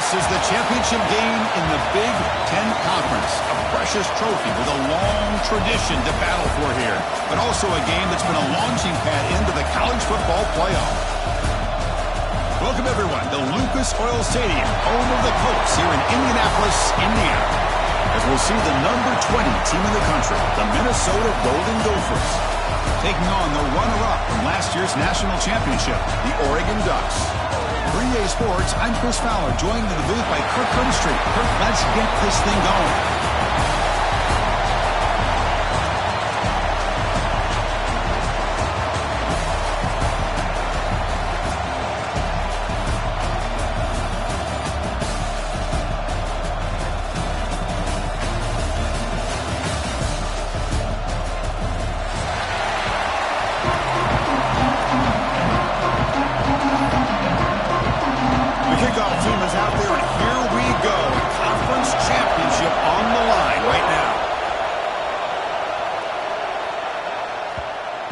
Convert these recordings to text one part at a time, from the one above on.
This is the championship game in the Big Ten Conference. A precious trophy with a long tradition to battle for here. But also a game that's been a launching pad into the college football playoff. Welcome, everyone, to Lucas Oil Stadium, home of the Colts here in Indianapolis, Indiana. As we'll see the number 20 team in the country, the Minnesota Golden Gophers, taking on the runner-up from last year's national championship, the Oregon Ducks. For EA Sports, I'm Chris Fowler, joined in the booth by Kirk Street. Kirk, let's get this thing going.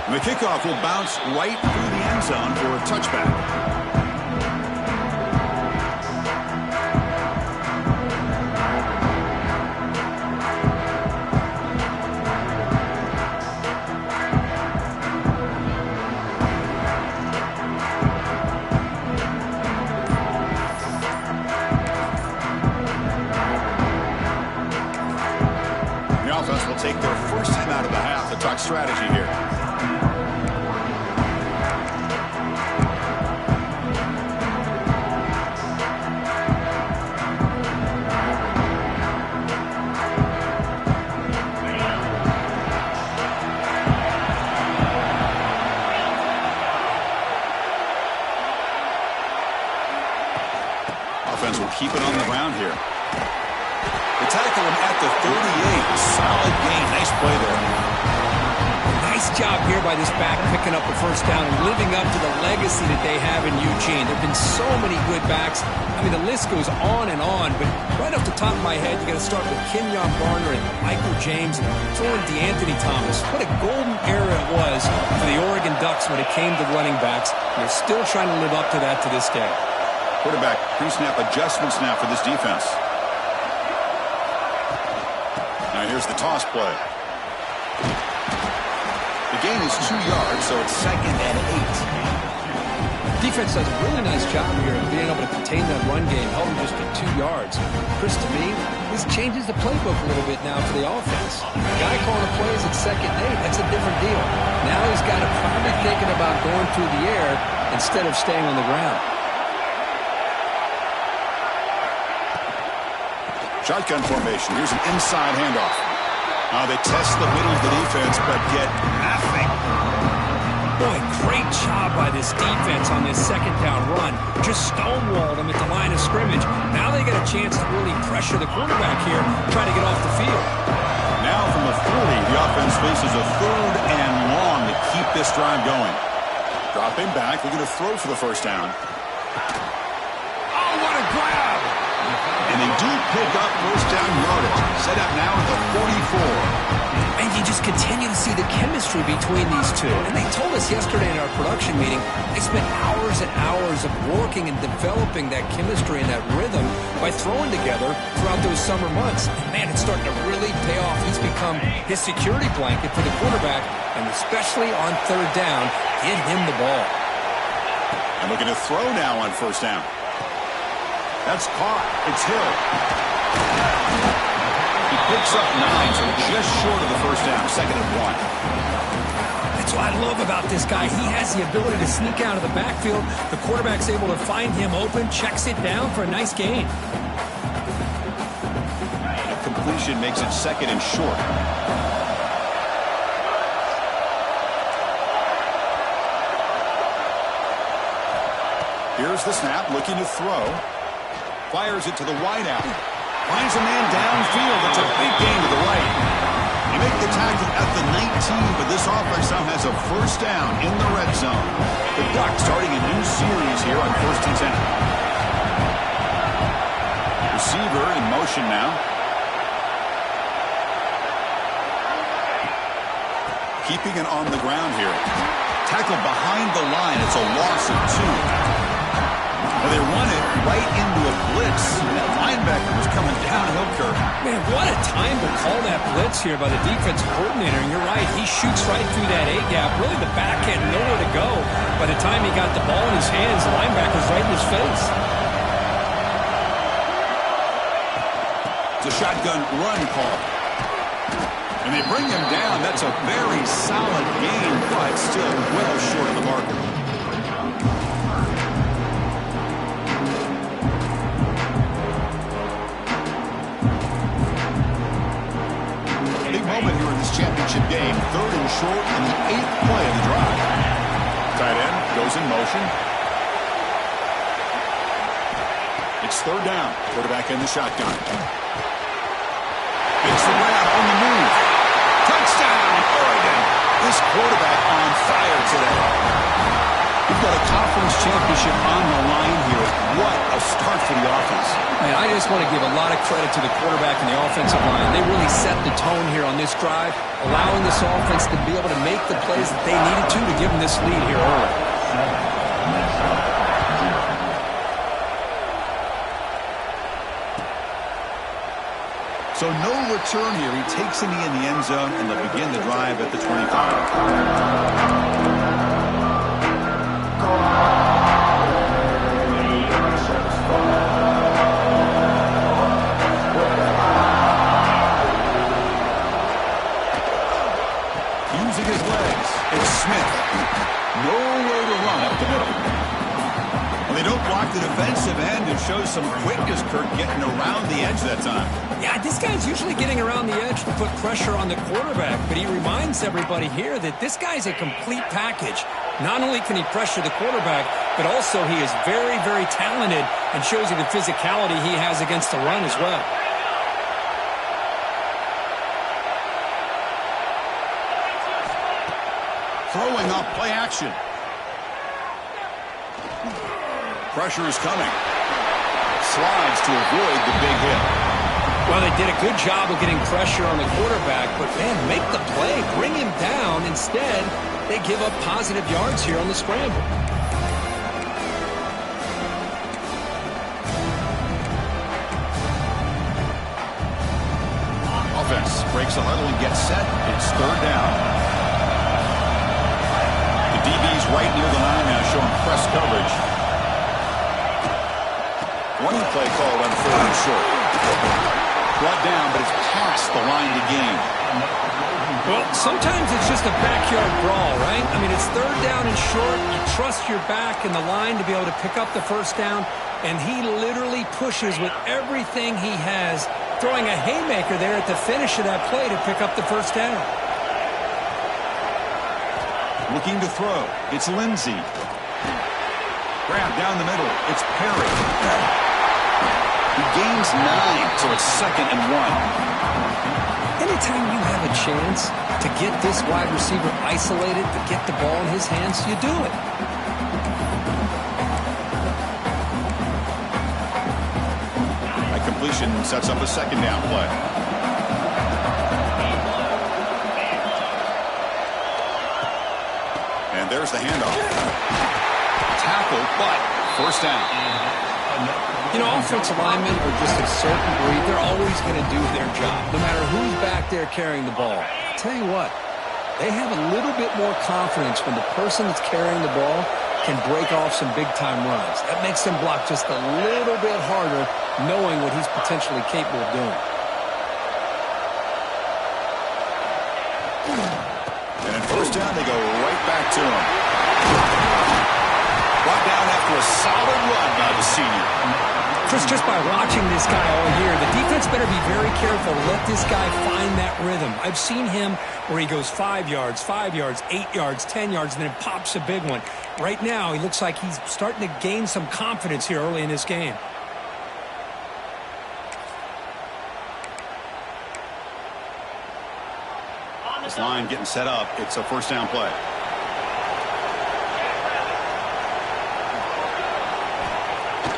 The kickoff will bounce right through the end zone for a touchback. The offense will take their first time out of the half to talk strategy here. Will keep it on the ground here. They tackle him at the 38. Solid gain. Nice play there. Nice job here by this back picking up a first down and living up to the legacy that they have in Eugene. There have been so many good backs. I mean, the list goes on and on, but right off the top of my head, you got to start with Kenyon Barner and Michael James and throw in DeAnthony Thomas. What a golden era it was for the Oregon Ducks when it came to running backs. And they're still trying to live up to that to this day. Quarterback pre-snap adjustment snap for this defense. Now here's the toss play. The gain is 2 yards, so it's 2nd and 8. Defense does a really nice job here of being able to contain that run game, held them just to 2 yards. Chris, to me, this changes the playbook a little bit now for the offense. The guy calling the plays at 2nd and 8, that's a different deal. Now he's got to probably thinking about going through the air instead of staying on the ground. Shotgun formation. Here's an inside handoff. Now they test the middle of the defense, but get nothing. Boy, great job by this defense on this second down run. Just stonewalled them at the line of scrimmage. Now they get a chance to really pressure the quarterback here, try to get off the field. Now from the 40, the offense faces a 3rd and long to keep this drive going. Dropping back, looking to throw for the first down. Oh, what a grab! And they do pick up first down yardage. Set up now at the 44. And you just continue to see the chemistry between these two. And they told us yesterday in our production meeting, they spent hours and hours of working and developing that chemistry and that rhythm by throwing together throughout those summer months. And man, it's starting to really pay off. He's become his security blanket for the quarterback, and especially on 3rd down, get him the ball. And looking to throw now on first down. That's caught. It's Hill. He picks up 9, so just short of the first down, 2nd and 1. That's what I love about this guy. He has the ability to sneak out of the backfield. The quarterback's able to find him open, checks it down for a nice gain. A completion makes it 2nd and short. Here's the snap, looking to throw. Fires it to the wideout. Finds a man downfield. It's a big gain to the right. They make the tackle at the 19, but this offense now has a first down in the red zone. The Ducks starting a new series here on 1st and 10. Receiver in motion now. Keeping it on the ground here. Tackled behind the line. It's a loss of 2. Well, they run it right into a blitz. That linebacker was coming downhill, Kirk. Man, what a time to call that blitz here by the defense coordinator. And you're right, he shoots right through that A-gap. Really, the back had nowhere to go. By the time he got the ball in his hands, the linebacker's right in his face. It's a shotgun run call. And they bring him down. That's a very solid game, but still well short of the marker. Big moment here in this championship game. 3rd and short and the 8th play of the drive. Tight end goes in motion. It's 3rd down. Quarterback in the shotgun. Makes the grab on the move. Touchdown, Oregon. This quarterback on fire today. We've got a conference championship on the line here. What a start for the offense. Man, I just want to give a lot of credit to the quarterback and the offensive line. They really set the tone here on this drive, allowing this offense to be able to make the plays that they needed to give them this lead here early. So no return here. He takes in the end zone, and they'll begin the drive at the 25. Using his legs, it's Smith. Nowhere to run up the middle. And they don't block the defensive end and show some quickness, Kirk, getting around the edge that time. Yeah, this guy's usually getting around the edge to put pressure on the quarterback, but he reminds everybody here that this guy's a complete package. Not only can he pressure the quarterback, but also he is very, very talented and shows you the physicality he has against the run as well. Throwing up play action. Pressure is coming. Slides to avoid the big hit. Well, they did a good job of getting pressure on the quarterback, but, man, make the play. Bring him down. Instead, they give up positive yards here on the scramble. Offense breaks a huddle and gets set. It's 3rd down. The DB's right near the line now, showing press coverage. Running play called on 3rd and short. Brought down, but it's past the line to gain. Well, sometimes it's just a backyard brawl, right? I mean, it's 3rd down and short. You trust your back in the line to be able to pick up the 1st down, and he literally pushes with everything he has, throwing a haymaker there at the finish of that play to pick up the 1st down. Looking to throw. It's Lindsey. Grab down the middle. It's Perry. He gains 9, so it's 2nd and 1. Anytime you have a chance to get this wide receiver isolated, to get the ball in his hands, you do it. That completion sets up a 2nd down play. And there's the handoff. Tackle, but 1st down. You know, offensive linemen are just a certain breed. They're always going to do their job, no matter who's back there carrying the ball. I'll tell you what, they have a little bit more confidence when the person that's carrying the ball can break off some big-time runs. That makes them block just a little bit harder, knowing what he's potentially capable of doing. And in 1st down, they go right back to him. Brought down after a solid run by the senior. Chris, just by watching this guy all year, the defense better be very careful to let this guy find that rhythm. I've seen him where he goes 5 yards, 8 yards, 10 yards, and then pops a big one. Right now, he looks like he's starting to gain some confidence here early in this game. This line getting set up. It's a 1st down play.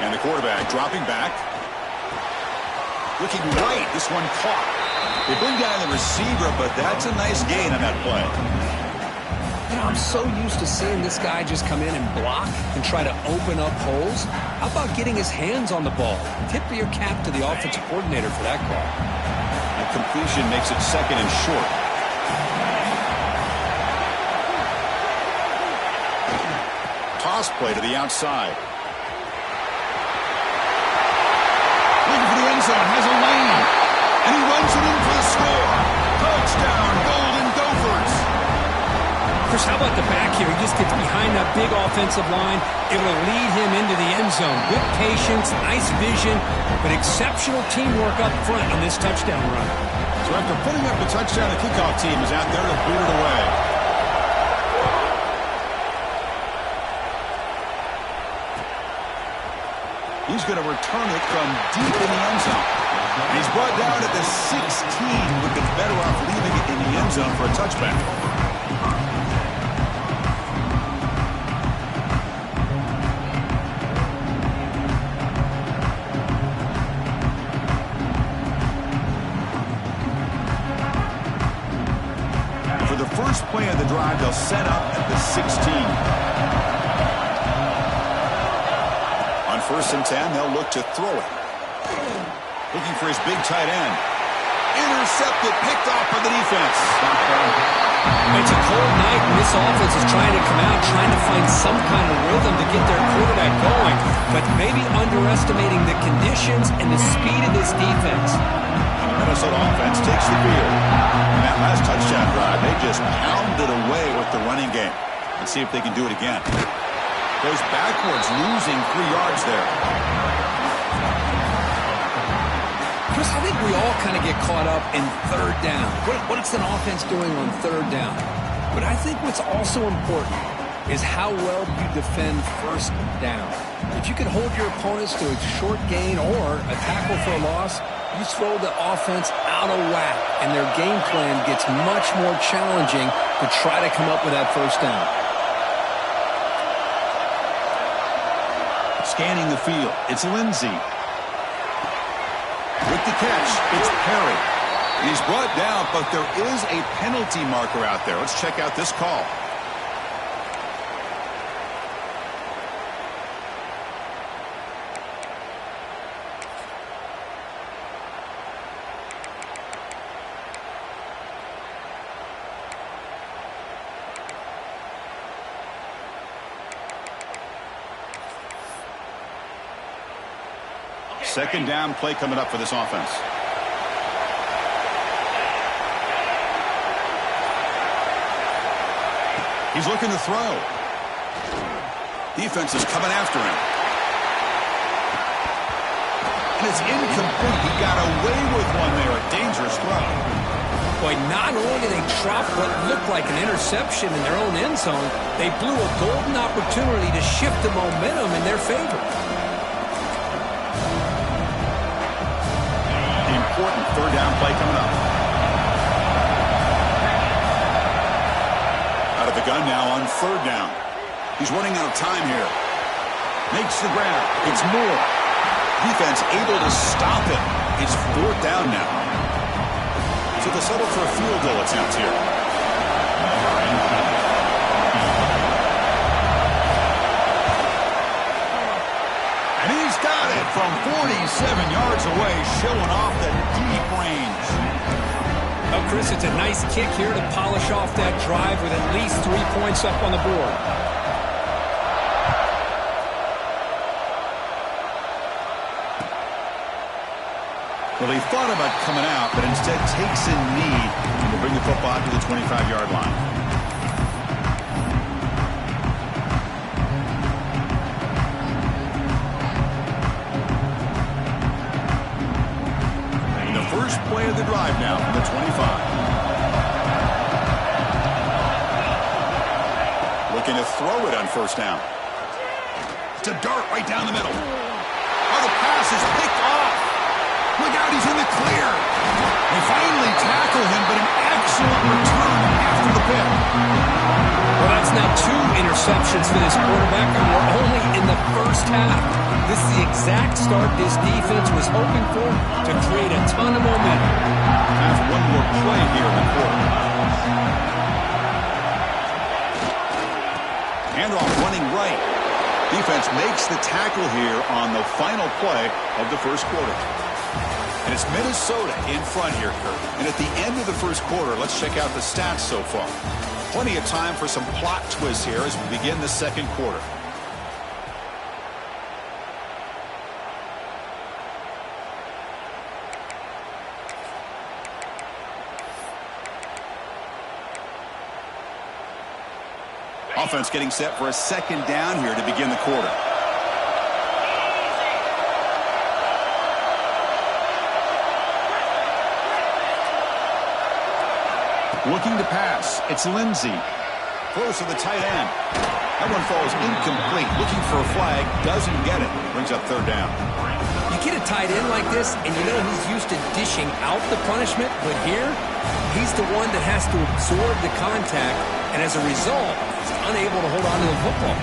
And the quarterback dropping back. Looking right. This one caught. They bring down the receiver, but that's a nice gain on that play. You know, I'm so used to seeing this guy just come in and block and try to open up holes. How about getting his hands on the ball? Tip of your cap to the offensive coordinator for that call. The completion makes it 2nd and short. Toss play to the outside. Looking for the end zone, has a lane, and he runs it in for the score. Touchdown, Golden Gophers. Chris, how about the back here? He just gets behind that big offensive line, able to lead him into the end zone. Good patience, nice vision, but exceptional teamwork up front on this touchdown run. So after putting up the touchdown, the kickoff team is out there to boot it away. He's going to return it from deep in the end zone. And he's brought down at the 16. Would have been better off leaving it in the end zone for a touchback. For the first play of the drive, they'll set up at the 16. 1st and 10, they'll look to throw it. Looking for his big tight end. Intercepted, picked off by the defense. It's a cold night, and this offense is trying to come out, trying to find some kind of rhythm to get their quarterback going, but maybe underestimating the conditions and the speed of this defense. The Minnesota offense takes the field. In that last touchdown drive, they just pounded away with the running game. Let's see if they can do it again. Goes backwards, losing 3 yards there. Chris, I think we all kind of get caught up in 3rd down. What is an offense doing on 3rd down? But I think what's also important is how well you defend 1st down. If you can hold your opponents to a short gain or a tackle for a loss, you throw the offense out of whack, and their game plan gets much more challenging to try to come up with that 1st down. Scanning the field, it's Lindsey. With the catch, it's Perry. He's brought down, but there is a penalty marker out there. Let's check out this call. Second down play coming up for this offense. He's looking to throw. Defense is coming after him. And it's incomplete. He got away with one there. A dangerous throw. Boy, not only did they drop what looked like an interception in their own end zone, they blew a golden opportunity to shift the momentum in their favor. Important 3rd down play coming up. Out of the gun now on 3rd down. He's running out of time here. Makes the grab. It's Moore. Defense able to stop him. It's 4th down now. So they'll settle for a field goal attempt here. And he's got it from 47 yards away, showing off the deep range. Well, Chris, it's a nice kick here to polish off that drive with at least 3 points up on the board. Well, he thought about coming out, but instead takes a knee and will bring the football to the 25-yard line. And the first play of the drive now from the 25. Looking to throw it on 1st down. It's a dart right down the middle. Oh, the pass is picked off. Look out, he's in the clear. They finally tackle him, but an excellent return after the pick. Well, that's now 2 interceptions for this quarterback, and we're only in the first half. This is the exact start this defense was hoping for to create a ton of momentum. Have one more play here in the quarter. offense makes the tackle here on the final play of the first quarter. And it's Minnesota in front here, Kurt. And at the end of the first quarter, let's check out the stats so far. Plenty of time for some plot twists here as we begin the second quarter. Offense getting set for a second down here to begin the quarter. Looking to pass. It's Lindsey. Close to the tight end. That one falls incomplete. Looking for a flag. Doesn't get it. Brings up third down. You get a tight end like this, and you know he's used to dishing out the punishment, but here, he's the one that has to absorb the contact, and as a result, he's unable to hold on to the football.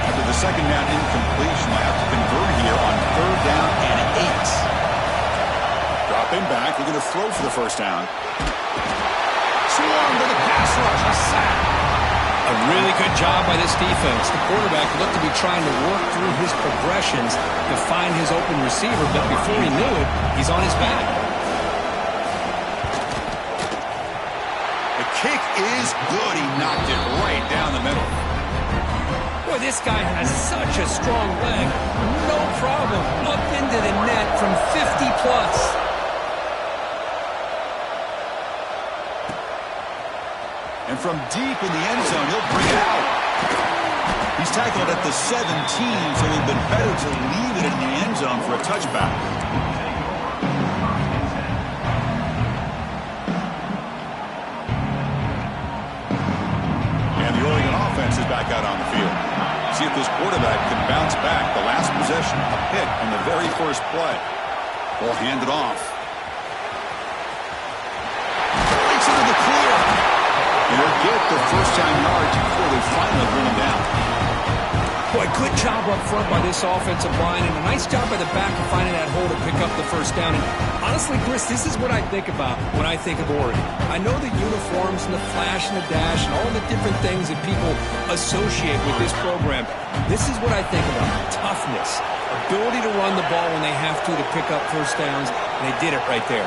After the second down incompletion, they have to convert here on third down and 8. Dropping back, we're going to throw for the first down. Swarm to the pass rush, a sack. A really good job by this defense. The quarterback looked to be trying to work through his progressions to find his open receiver, but before he knew it, he's on his back. The kick is good. He knocked it right down the middle. Boy, this guy has such a strong leg. No problem. Up into the net from 50+. And from deep in the end zone, he'll bring it out. He's tackled at the 17, so it would have been better to leave it in the end zone for a touchback. And the Oregon offense is back out on the field. See if this quarterback can bounce back. The last possession, a pick on the very first play. Ball handed off. Breaks into the clear. He'll get the first down yards before they finally bring him down. Boy, good job up front by this offensive line, and a nice job by the back of finding that hole to pick up the first down. And honestly, Chris, this is what I think about when I think of Oregon. I know the uniforms and the flash and the dash and all the different things that people associate with this program. This is what I think about. Toughness, ability to run the ball when they have to pick up first downs, and they did it right there.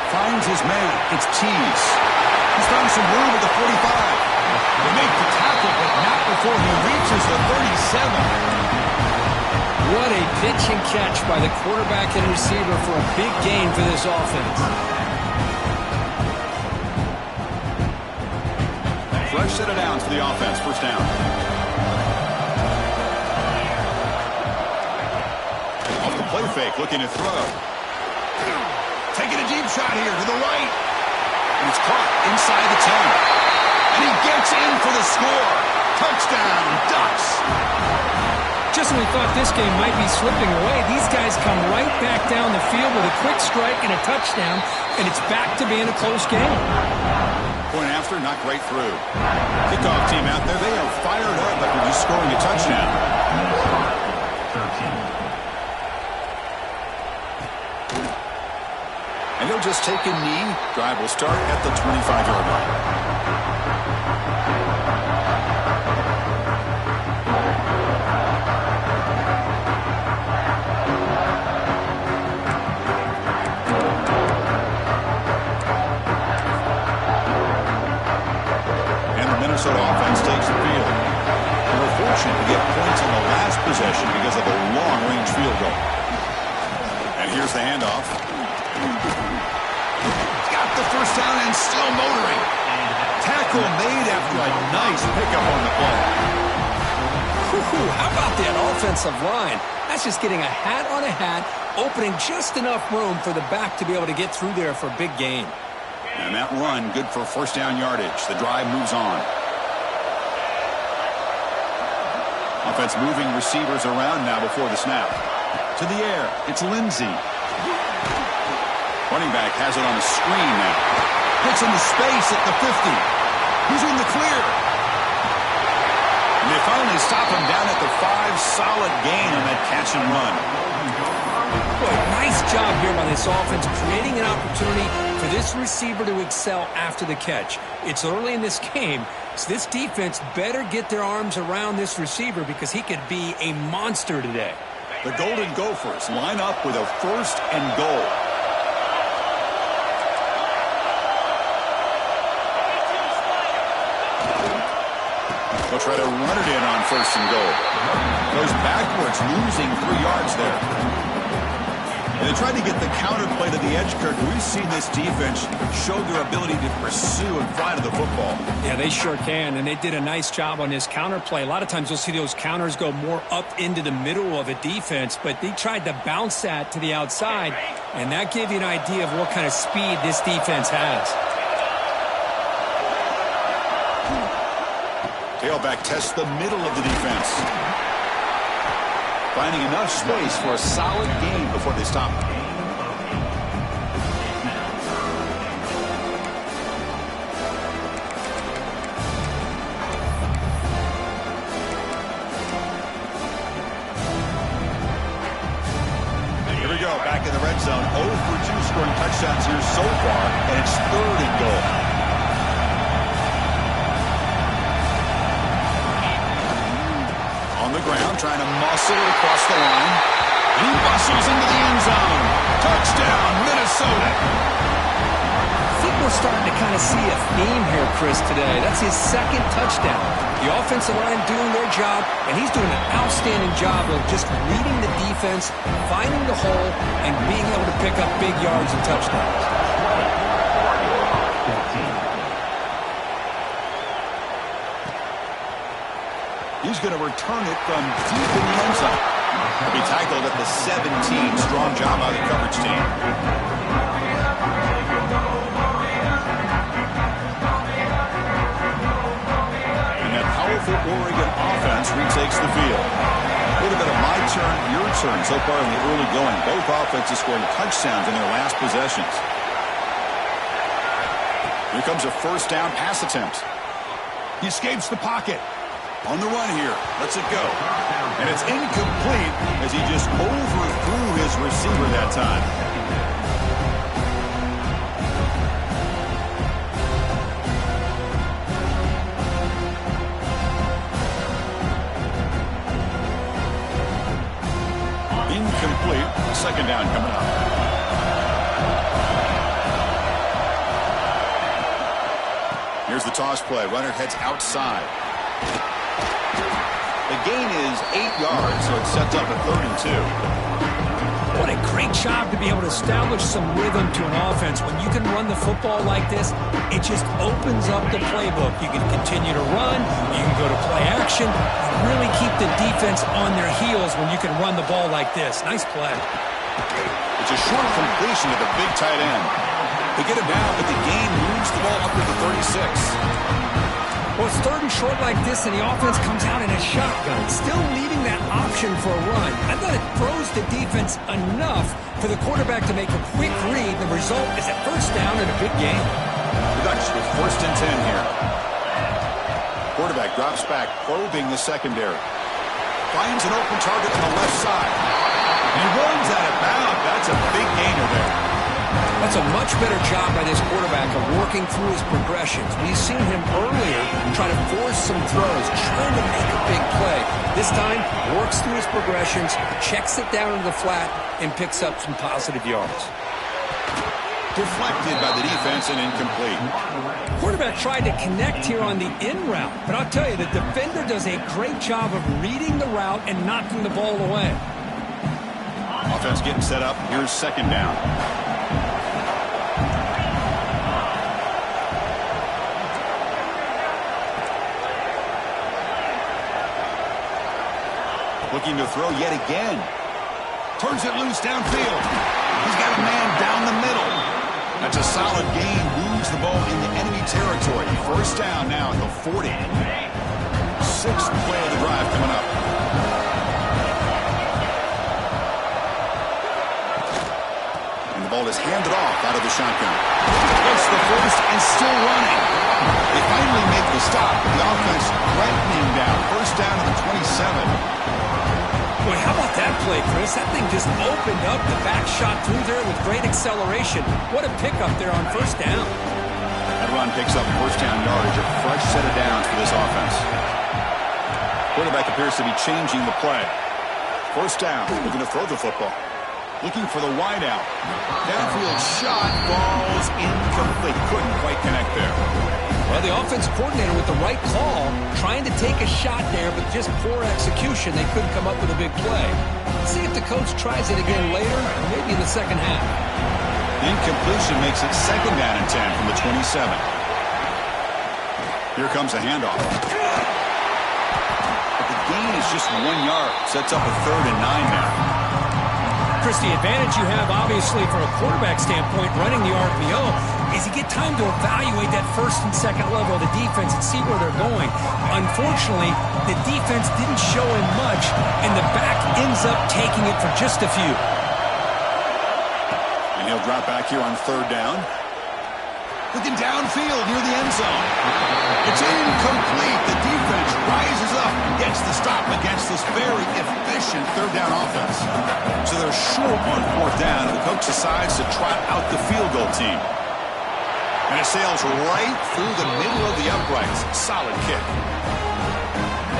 Finds his man. It's Tease. He's found some room at the 45. They make the tackle, but not before he reaches the 37. What a pitch and catch by the quarterback and receiver for a big gain for this offense. Fresh set of downs for the offense. First down. Off the play fake, looking to throw. Taking a deep shot here to the right. And it's caught inside the 10. And he gets in for the score. Touchdown, Ducks. Just when we thought this game might be slipping away, these guys come right back down the field with a quick strike and a touchdown, and it's back to being a close game. Point after, knocked right through. Kickoff team out there, they are fired up after just scoring a touchdown. 13. And he'll just take a knee. Drive will start at the 25-yard line. And the Minnesota offense takes the field. They were fortunate to get points on the last possession because of a long-range field goal. And here's the handoff. Got the first down and still motoring. Tackle made after a nice pickup on the play. How about that offensive line? That's just getting a hat on a hat, opening just enough room for the back to be able to get through there for a big gain. And that run, good for first down yardage. The drive moves on. Offense moving receivers around now before the snap. To the air, it's Lindsey. Running back has it on the screen now. Gets into space at the 50. He's in the clear. And they finally stop him down at the 5. Solid gain on that catch and run. Boy, nice job here by this offense, creating an opportunity for this receiver to excel after the catch. It's early in this game, so this defense better get their arms around this receiver because he could be a monster today. The Golden Gophers line up with a 1st and goal. They'll try to run it in on 1st and goal. Goes backwards, losing 3 yards there. And they tried to get the counter play to the edge, Kirk. We've seen this defense show their ability to pursue and fly to the football. Yeah, they sure can, and they did a nice job on this counter play. A lot of times you'll see those counters go more up into the middle of a defense, but they tried to bounce that to the outside, and that gave you an idea of what kind of speed this defense has. Tailback tests the middle of the defense. Finding enough space for a solid gain before they stop. Here we go, back in the red zone. 0 for 2 scoring touchdowns here so far, and it's 3rd and goal. On the ground, trying to muscle it across the line. He bustles into the end zone. Touchdown, Minnesota. I think we're starting to kind of see a theme here, Chris, today. That's his 2nd touchdown. The offensive line doing their job, and he's doing an outstanding job of just reading the defense, finding the hole, and being able to pick up big yards and touchdowns. He's going to return it from deep in the end zone. He'll be tackled at the 17. Strong job by the coverage team. And that powerful Oregon offense retakes the field. A little bit of my turn, your turn so far in the early going. Both offenses scoring touchdowns in their last possessions. Here comes a 1st down pass attempt. He escapes the pocket. On the run here, lets it go. And it's incomplete as he just overthrew his receiver that time. Incomplete. 2nd down coming up. Here's the toss play. Runner heads outside. The gain is 8 yards, so it sets up a 3rd and 2. What a great job to be able to establish some rhythm to an offense. When you can run the football like this, it just opens up the playbook. You can continue to run. You can go to play action. And really keep the defense on their heels when you can run the ball like this. Nice play. It's a short completion to the big tight end. They get him down, but the gain moves the ball up to the 36. Well, it's 3rd and short like this, and the offense comes out in a shotgun, still leaving that option for a run. I thought it throws the defense enough for the quarterback to make a quick read. The result is a 1st down and a big gain. Production with 1st and 10 here. Quarterback drops back, probing the secondary. Finds an open target on the left side. He runs out of bounds. That's a big gainer there. That's a much better job by this quarterback of working through his progressions. We've seen him earlier try to force some throws, trying to make a big play. This time, works through his progressions, checks it down into the flat, and picks up some positive yards. Deflected by the defense and incomplete. Quarterback tried to connect here on the in route, but I'll tell you, the defender does a great job of reading the route and knocking the ball away. Offense getting set up. Here's 2nd down. Looking to throw yet again. Turns it loose downfield. He's got a man down the middle. That's a solid gain. Moves the ball into enemy territory. 1st down now at the 40. 6th play of the drive coming up. And The ball is handed off out of the shotgun. It's the first and still running. They finally make the stop, but the offense threatening down. First down to the 27. Boy, how about that play, Chris? That thing just opened up. The back shot through there with great acceleration. What a pickup there on first down. That run picks up first down yardage, a fresh set of downs for this offense. Quarterback appears to be changing the play. First down, looking to throw the football. Looking for the wide out. Downfield shot, falls incomplete. Couldn't quite connect there. Well, the offensive coordinator with the right call, trying to take a shot there, but just poor execution. They couldn't come up with a big play. Let's see if the coach tries it again later, or maybe in the second half. The incompletion makes it second down and 10 from the 27. Here comes a handoff. But the gain is just 1 yard. Sets up a 3rd and 9 now. Chris, the advantage you have, obviously, from a quarterback standpoint, running the RPO, is you get time to evaluate that first and second level of the defense and see where they're going. Unfortunately, the defense didn't show him much, and the back ends up taking it for just a few. And he'll drop back here on 3rd down. Looking downfield near the end zone. It's incomplete. The defense rises up and gets the stop against this very efficient 3rd down offense. So they're short on 4th down, and the coach decides to trot out the field goal team. And it sails right through the middle of the uprights. Solid kick.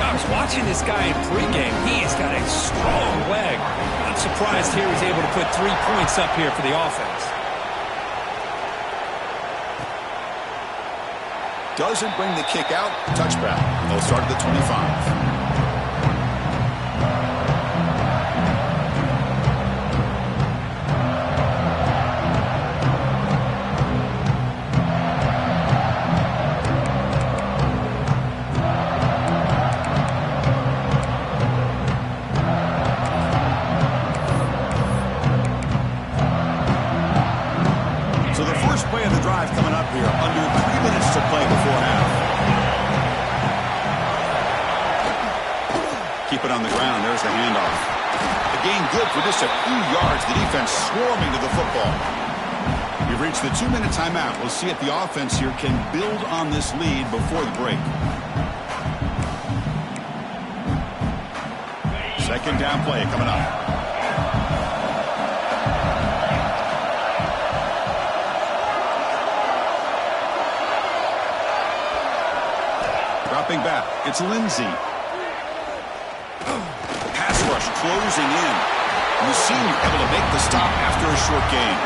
I was watching this guy in pregame. He has got a strong leg. Not surprised here he's able to put 3 points up here for the offense. Doesn't bring the kick out. Touchback. They'll start at the 25. Coming up here, under 3 minutes to play before half. Keep it on the ground. There's the handoff. The gain good for just a few yards. The defense swarming to the football. We've reached the 2-minute timeout. We'll see if the offense here can build on this lead before the break. Second down play coming up. Dropping back, it's Lindsey. Pass rush closing in. You seem able to make the stop after a short gain.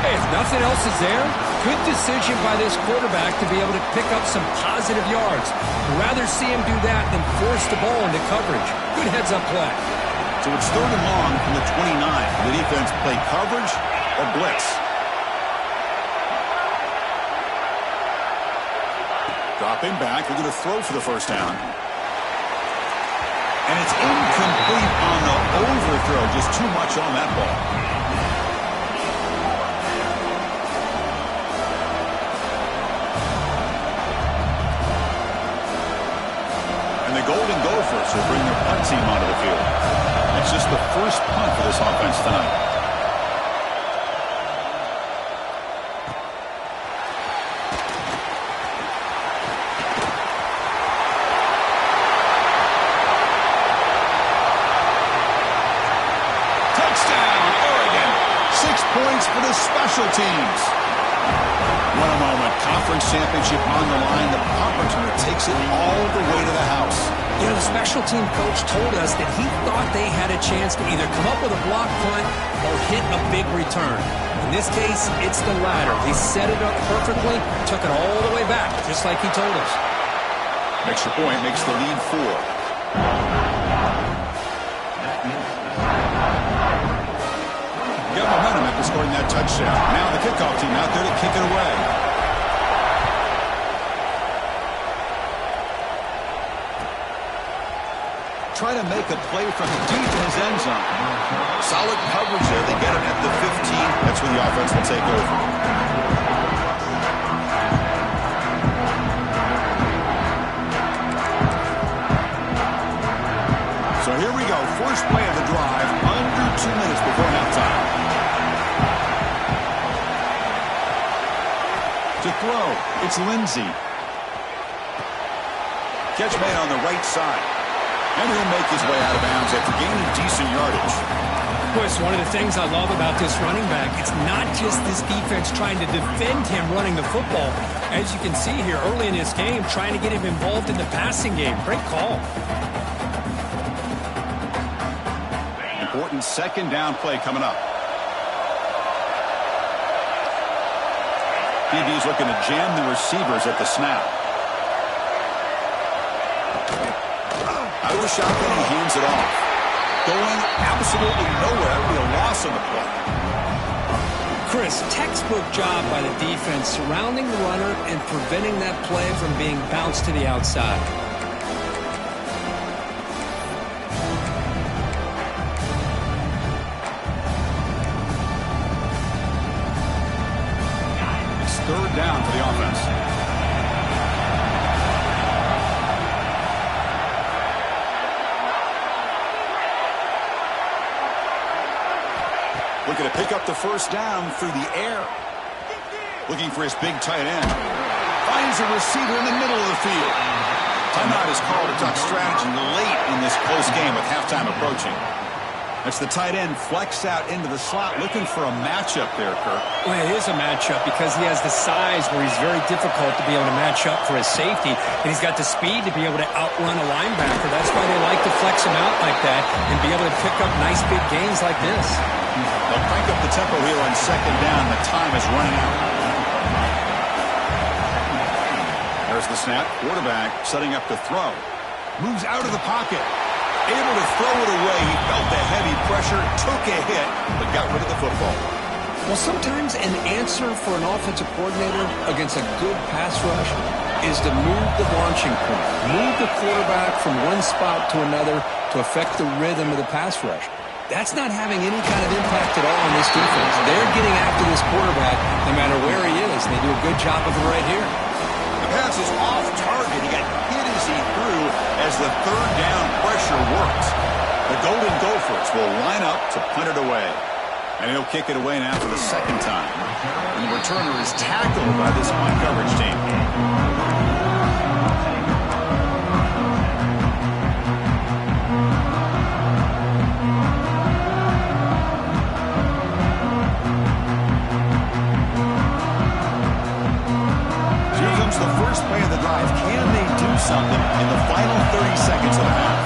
Hey, if nothing else is there, good decision by this quarterback to be able to pick up some positive yards. I'd rather see him do that than force the ball into coverage. Good heads-up play. So it's 3rd and long from the 29. The defense play coverage or blitz. Dropping back, we're going to throw for the first down. And it's incomplete on the overthrow. Just too much on that ball. And the Golden Gophers will bring their punt team onto the field. It's just the first punt for this offense tonight. For the special teams. What a moment. Conference championship on the line. The punt returner takes it all the way to the house. You know, the special team coach told us that he thought they had a chance to either come up with a block punt or hit a big return. In this case, it's the latter. They set it up perfectly, took it all the way back, just like he told us. Extra point makes the lead 4. Got momentum after scoring that touchdown. Now the kickoff team out there to kick it away. Try to make a play from deep in his end zone. Solid coverage there. They get him at the 15. That's when the offense will take over. So here we go. First play of the drive. Under 2 minutes before halftime. To throw, it's Lindsey. Catch made on the right side. And he'll make his way out of bounds after gaining decent yardage. Chris, one of the things I love about this running back, it's not just this defense trying to defend him running the football. As you can see here early in this game, trying to get him involved in the passing game. Great call. Important second down play coming up. DB's looking to jam the receivers at the snap. Out of the shotgun, he hands it off. Going absolutely nowhere. It'll be a loss on the play. Chris, textbook job by the defense surrounding the runner and preventing that play from being bounced to the outside. It's third down for the offense. Looking to pick up the first down through the air. Looking for his big tight end. Finds a receiver in the middle of the field. Timeout is called to talk strategy late in this close game with halftime approaching. That's the tight end flexed out into the slot, looking for a matchup there, Kirk. Well, it is a matchup because he has the size where he's very difficult to be able to match up for his safety, and he's got the speed to be able to outrun a linebacker. That's why they like to flex him out like that and be able to pick up nice big gains like this. They'll crank up the tempo here on second down. The time is running out. There's the snap. Quarterback setting up to throw. Moves out of the pocket. Able to throw it away. He felt the heavy pressure, took a hit, but got rid of the football. Well, sometimes an answer for an offensive coordinator against a good pass rush is to move the launching point. Move the quarterback from one spot to another to affect the rhythm of the pass rush. That's not having any kind of impact at all on this defense. They're getting after this quarterback no matter where he is. They do a good job of it right here. The pass is off target. He got hit as he threw as the third down pressure works. The Golden Gophers will line up to punt it away. And he'll kick it away now for the second time. And the returner is tackled by this punt coverage team. The first play of the drive. Can they do something in the final 30 seconds of the half?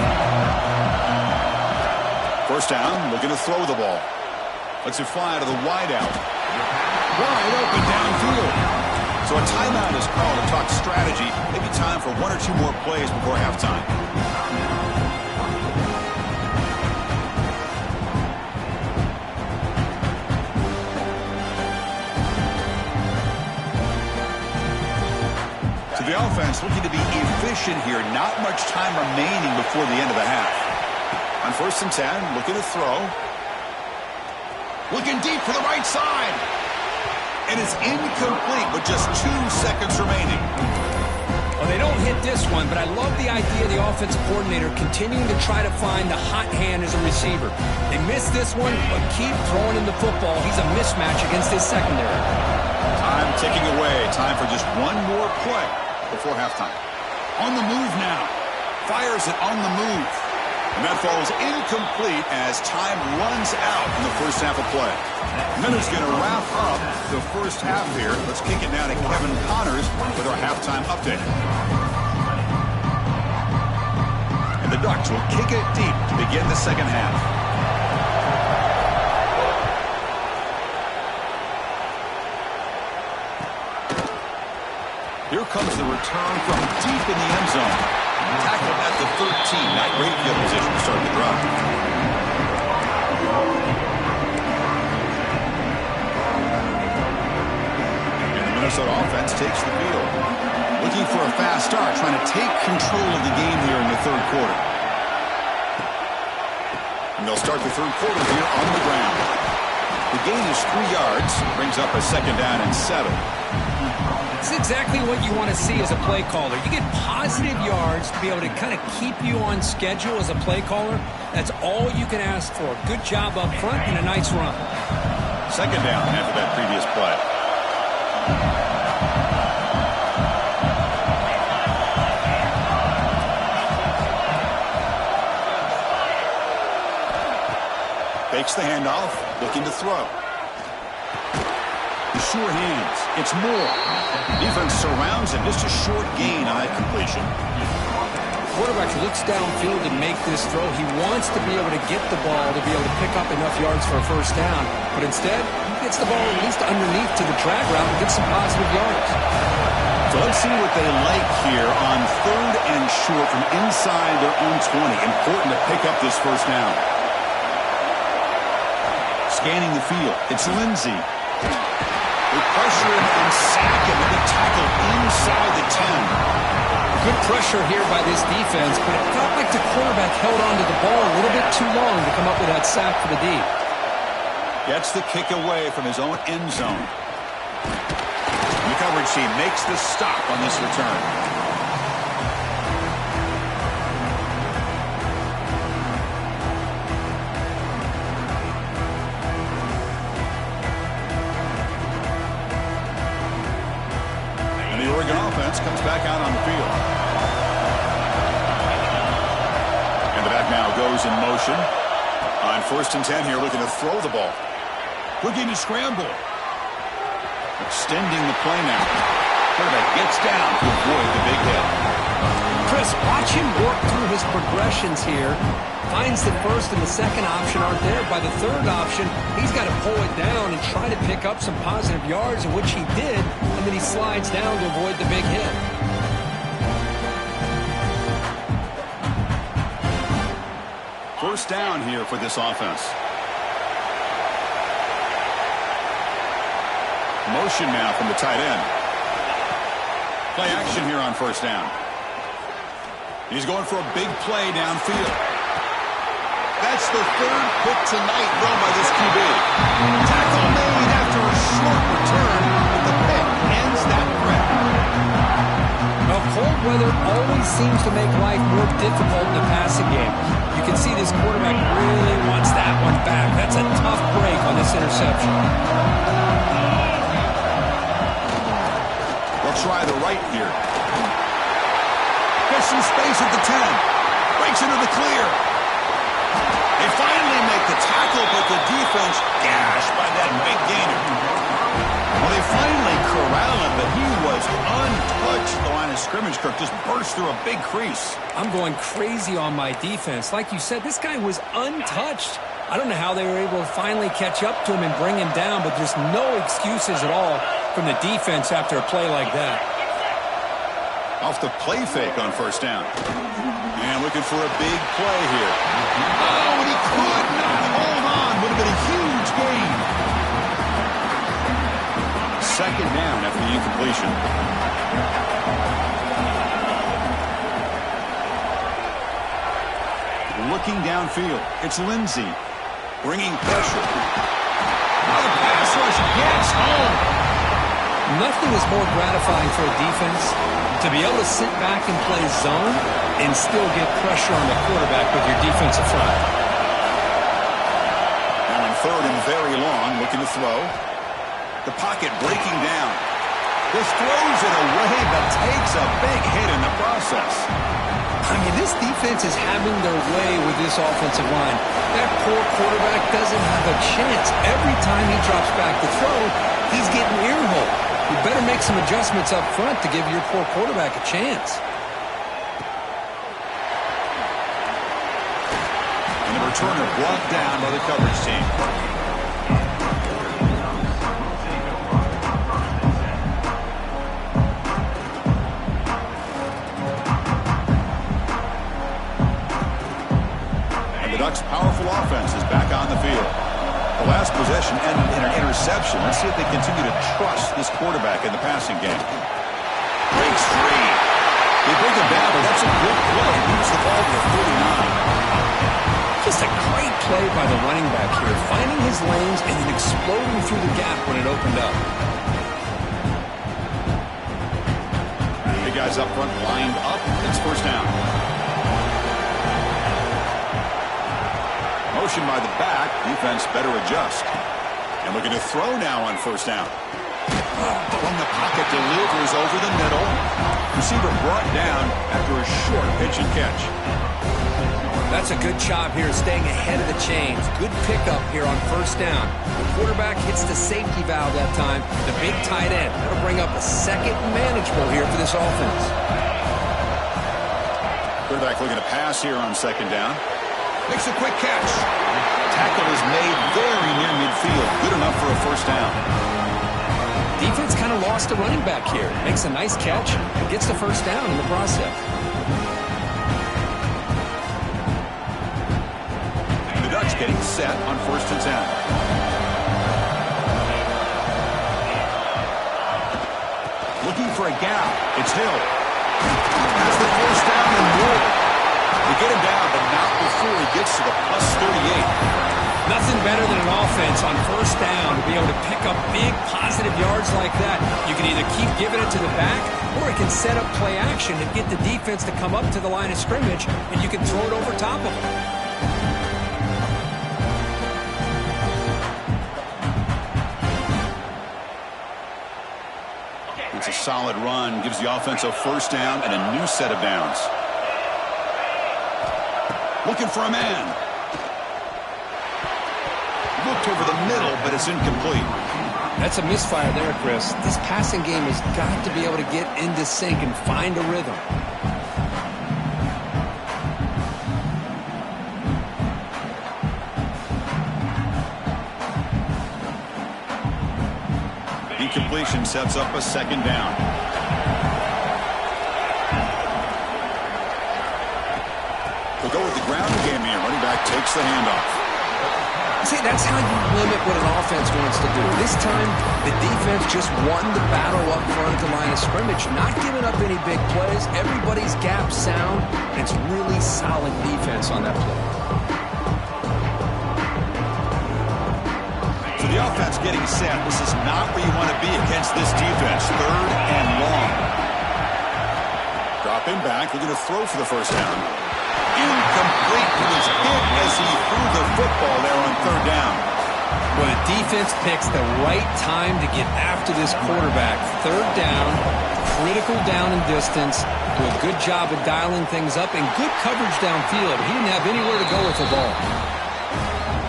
First down, looking to throw the ball. Lets it fly to the wideout. Wide open downfield. So a timeout is called to talk strategy. Maybe time for one or two more plays before halftime. The offense looking to be efficient here. Not much time remaining before the end of the half. On 1st and 10, looking to throw. Looking deep for the right side. And it's incomplete with just 2 seconds remaining. Well, they don't hit this one, but I love the idea of the offensive coordinator continuing to try to find the hot hand as a receiver. They missed this one, but keep throwing him the football. He's a mismatch against his secondary. Time ticking away. Time for just one more play before halftime. On the move now. Fires it on the move. And that falls incomplete as time runs out in the first half of play. Minutes going to wrap up the first half here. Let's kick it down to Kevin Connors with our halftime update. And the Ducks will kick it deep to begin the second half. Here comes the return from deep in the end zone. Tackled at the 13. Not great field position to start the drive. And the Minnesota offense takes the field. Looking for a fast start, trying to take control of the game here in the third quarter. And they'll start the third quarter here on the ground. The gain is 3 yards. Brings up a second down and 7. It's exactly what you want to see as a play caller. You get positive yards to be able to kind of keep you on schedule as a play caller. That's all you can ask for. Good job up front and a nice run. Second down after that previous play. Fakes the handoff, looking to throw. The sure hands. It's Moore. Defense surrounds him. Just a short gain on that completion. Quarterback looks downfield to make this throw. He wants to be able to get the ball to be able to pick up enough yards for a first down. But instead, he gets the ball at least underneath to the drag route and gets some positive yards. So let's see what they like here on 3rd and short from inside their own 20. Important to pick up this first down. Scanning the field. It's Lindsey. They pressure him and sack him with a tackle inside the 10. Good pressure here by this defense, but it felt like the quarterback held on to the ball a little bit too long to come up with that sack for the D. Gets the kick away from his own end zone. The coverage team makes the stop on this return. Comes back out on the field. And the back now goes in motion. On 1st and 10 here, looking to throw the ball. Looking to scramble. Extending the play now. Quarterback gets down to avoid the big hit. Chris, watch him work through his progressions here. Finds the first and the second option aren't there. By the third option, he's got to pull it down and try to pick up some positive yards, in which he did, and then he slides down to avoid the big hit. First down here for this offense. Motion now from the tight end. Play action here on first down. He's going for a big play downfield. That's the 3rd pick tonight thrown by this QB. Tackle made after a short return, but the pick ends that threat. Well, cold weather always seems to make life more difficult in the passing game. You can see this quarterback really wants that one back. That's a tough break on this interception. They'll try the right here. Gets some space at the 10. Breaks into the clear. They finally make the tackle, but the defense gashed by that big gainer. Well, they finally corral him, but he was untouched. The line of scrimmage, Kirk, just burst through a big crease. I'm going crazy on my defense. Like you said, this guy was untouched. I don't know how they were able to finally catch up to him and bring him down, but there's no excuses at all from the defense after a play like that. Off the play fake on first down. And looking for a big play here. Oh, and he could not hold on. Would have been a huge gain. Second down after the incompletion. Looking downfield. It's Lindsey. Bringing pressure. Now the pass rush gets home. Nothing is more gratifying for a defense to be able to sit back and play zone and still get pressure on the quarterback with your defensive front. Now in 3rd and very long, looking to throw. The pocket breaking down. This throws it away, but takes a big hit in the process. I mean, this defense is having their way with this offensive line. That poor quarterback doesn't have a chance. Every time he drops back to throw, he's getting ear-hole. You better make some adjustments up front to give your poor quarterback a chance. And the returner brought down by the coverage team. And the Ducks' powerful offense is back on the field. The last possession ended in an interception. Let's see if they continue to trust this quarterback in the passing game. Breaks free. They bring him down, but that's a good play. Moves the ball to the 49. Just a great play by the running back here, finding his lanes and then exploding through the gap when it opened up. The guys up front lined up. It's first down. Motion by the back. Defense better adjust. And looking to throw now on first down. From the pocket, delivers over the middle. Receiver brought down after a short pitch and catch. That's a good job here, staying ahead of the chains. Good pickup here on first down. The quarterback hits the safety valve that time. The big tight end. That'll bring up a second manageable here for this offense. Quarterback looking to pass here on second down. Makes a quick catch. Tackle is made very near midfield. Good enough for a first down. Defense kind of lost a running back here. Makes a nice catch and gets the first down in the process. The Ducks getting set on first and 10. Looking for a gap. It's Hill. Has the first down and more. They get him down, but not before he gets to the plus 38. Nothing better than an offense on first down to be able to pick up big positive yards like that. You can either keep giving it to the back, or it can set up play action and get the defense to come up to the line of scrimmage, and you can throw it over top of them. It's a solid run, gives the offense a first down and a new set of downs. Looking for a man. Looked over the middle, but it's incomplete. That's a misfire there, Chris. This passing game has got to be able to get into sync and find a rhythm. Incompletion sets up a second down. We'll go with the ground game here. Running back takes the handoff. See, that's how you limit what an offense wants to do. This time, the defense just won the battle up front at the line of scrimmage, not giving up any big plays. Everybody's gap sound, and it's really solid defense on that play. So the offense getting set. This is not where you want to be against this defense. Third and long. Dropping back, looking to throw for the first down. Incomplete. He was hit as he threw the football there on third down. Well, the defense picks the right time to get after this quarterback. Third down, critical down and distance. Do a good job of dialing things up and good coverage downfield. He didn't have anywhere to go with the ball.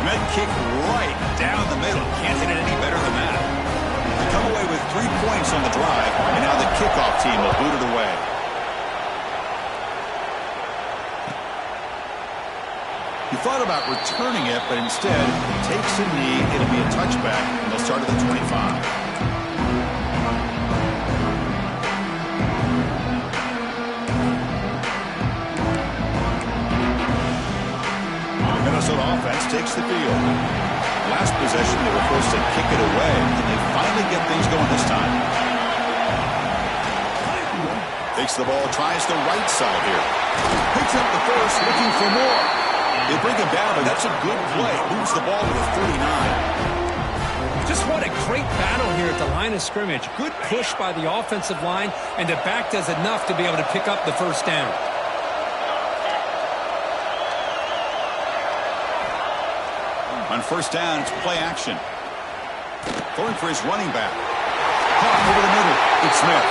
And that kick right down the middle. Can't hit it any better than that. They come away with 3 points on the drive, and now the kickoff team will boot it away. He thought about returning it, but instead takes a knee. It'll be a touchback, and they'll start at the 25. The Minnesota offense takes the field. Last possession, they were forced to kick it away, and they finally get things going this time. Takes the ball, tries the right side here. Picks up the first, looking for more. They bring him down, but that's a good play. Moves the ball to the 49. Just what a great battle here at the line of scrimmage. Good push by the offensive line, and the back does enough to be able to pick up the first down. On first down, it's play action. Going for his running back. Caught over the middle. It's Smith.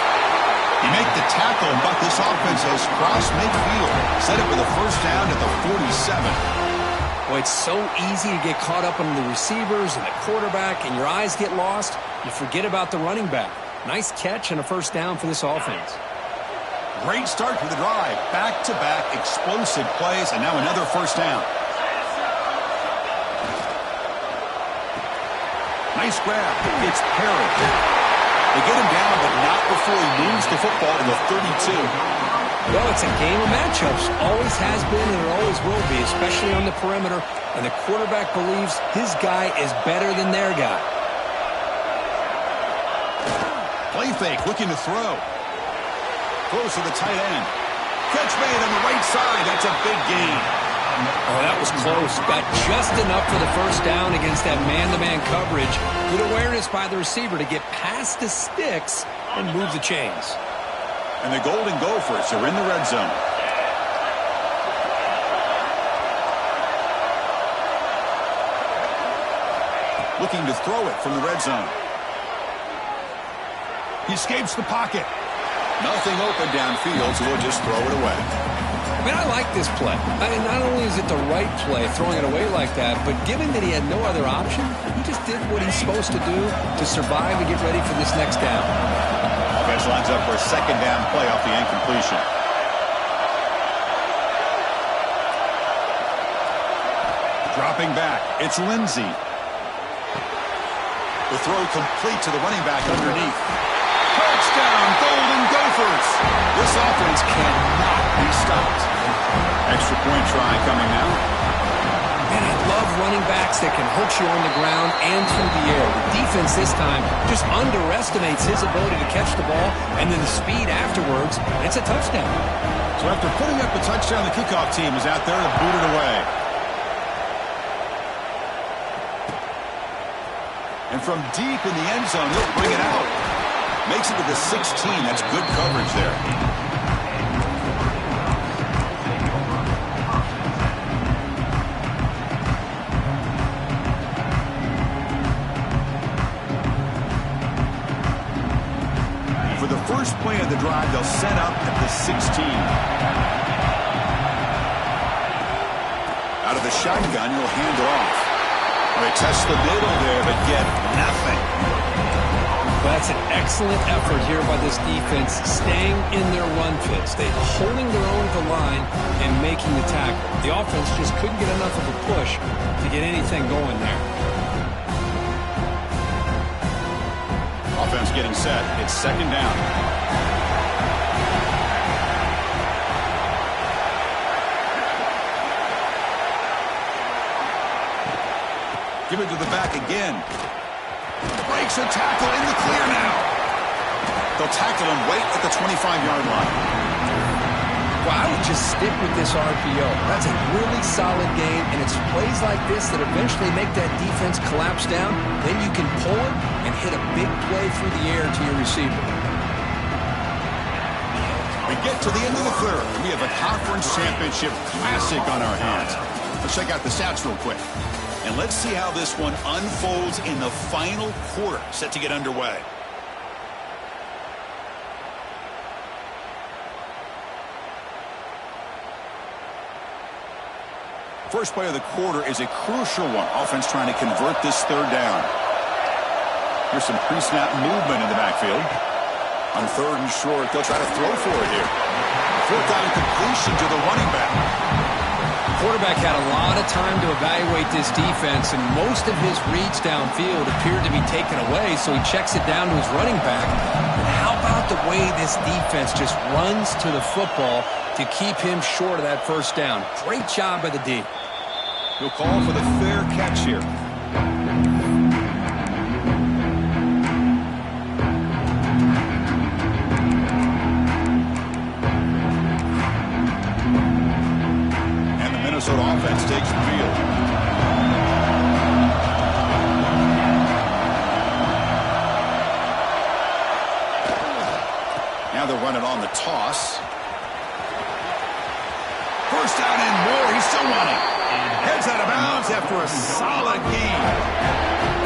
He made the tackle, but this offense has crossed midfield. Set it for the first down at the 47. Well, it's so easy to get caught up on the receivers and the quarterback, and your eyes get lost. You forget about the running back. Nice catch and a first down for this offense. Great start to the drive. Back-to-back explosive plays, and now another first down. Nice grab. It's Perry. They get him down, but not before he moves the football to the 32. Well, it's a game of matchups. Always has been, and it always will be, especially on the perimeter. And the quarterback believes his guy is better than their guy. Play fake, looking to throw. Throws to the tight end. Catch made on the right side. That's a big gain. Oh, that was close. Got just enough for the first down against that man-to-man coverage. Good awareness by the receiver to get past the sticks and move the chains. And the Golden Gophers are in the red zone. Looking to throw it from the red zone. He escapes the pocket. Nothing open downfield, so he'll just throw it away. I mean, I like this play. I mean, not only is it the right play, throwing it away like that, but given that he had no other option, he just did what he's supposed to do to survive and get ready for this next down. Offense lines up for a second down play off the incompletion. Dropping back, it's Lindsey. The throw complete to the running back underneath. Touchdown, Golden Gophers! This offense cannot be stopped. Extra point try coming now. Man, I love running backs that can hurt you on the ground and through the air. The defense this time just underestimates his ability to catch the ball, and then the speed afterwards, it's a touchdown. So after putting up the touchdown, the kickoff team is out there to boot it away. And from deep in the end zone, he'll bring it out. Makes it to the 16. That's good coverage there. And for the first play of the drive, they'll set up at the 16. Out of the shotgun, he'll hand it off. They test the middle there, but get nothing. That's an excellent effort here by this defense, staying in their run fits. They're holding their own at the line and making the tackle. The offense just couldn't get enough of a push to get anything going there. Offense getting set. It's second down. Give it to the back again. Breaks a tackle in the clear now. They'll tackle him right at the 25-yard line. Well, I would just stick with this RPO. That's a really solid game, and it's plays like this that eventually make that defense collapse down. Then you can pull it and hit a big play through the air to your receiver. We get to the end of the third. We have a conference championship classic on our hands. Let's check out the stats real quick. And let's see how this one unfolds in the final quarter, set to get underway. First play of the quarter is a crucial one. Offense trying to convert this third down. Here's some pre-snap movement in the backfield. On third and short, they'll try to throw for it here. Fourth down completion to the running back. Quarterback had a lot of time to evaluate this defense, and most of his reads downfield appeared to be taken away, so he checks it down to his running back. And how about the way this defense just runs to the football to keep him short of that first down? Great job by the D. He'll call for the fair catch here. Minnesota offense takes the field. Now they'll run it on the toss. First down and more. He's still running. Heads out of bounds after a solid gain.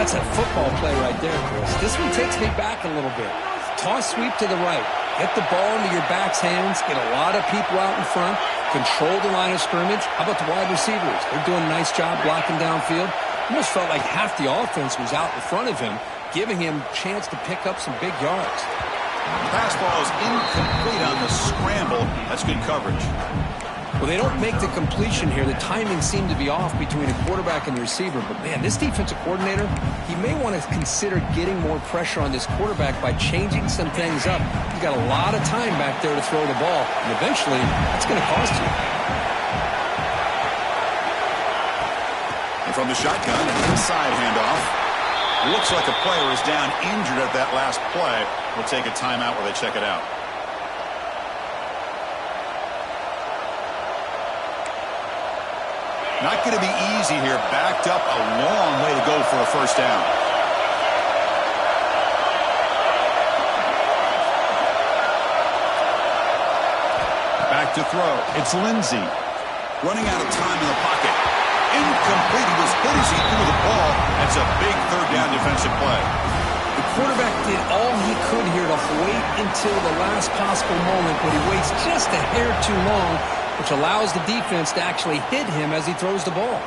That's a football play right there, Chris. This one takes me back a little bit. Toss sweep to the right. Get the ball into your back's hands. Get a lot of people out in front. Control the line of scrimmage. How about the wide receivers? They're doing a nice job blocking downfield. Almost felt like half the offense was out in front of him, giving him a chance to pick up some big yards. Pass ball is incomplete on the scramble. That's good coverage. Well, they don't make the completion here. The timing seemed to be off between a quarterback and the receiver. But, man, this defensive coordinator, he may want to consider getting more pressure on this quarterback by changing some things up. He's got a lot of time back there to throw the ball, and eventually that's going to cost you. And from the shotgun, an inside handoff. Looks like a player is down injured at that last play. We'll take a timeout while they check it out. Not going to be easy here. Backed up a long way to go for a first down. Back to throw. It's Lindsey. Running out of time in the pocket. Incomplete. He was hit as he threw the ball. That's a big third down defensive play. The quarterback did all he could here to wait until the last possible moment, but he waits just a hair too long. which allows the defense to actually hit him as he throws the ball.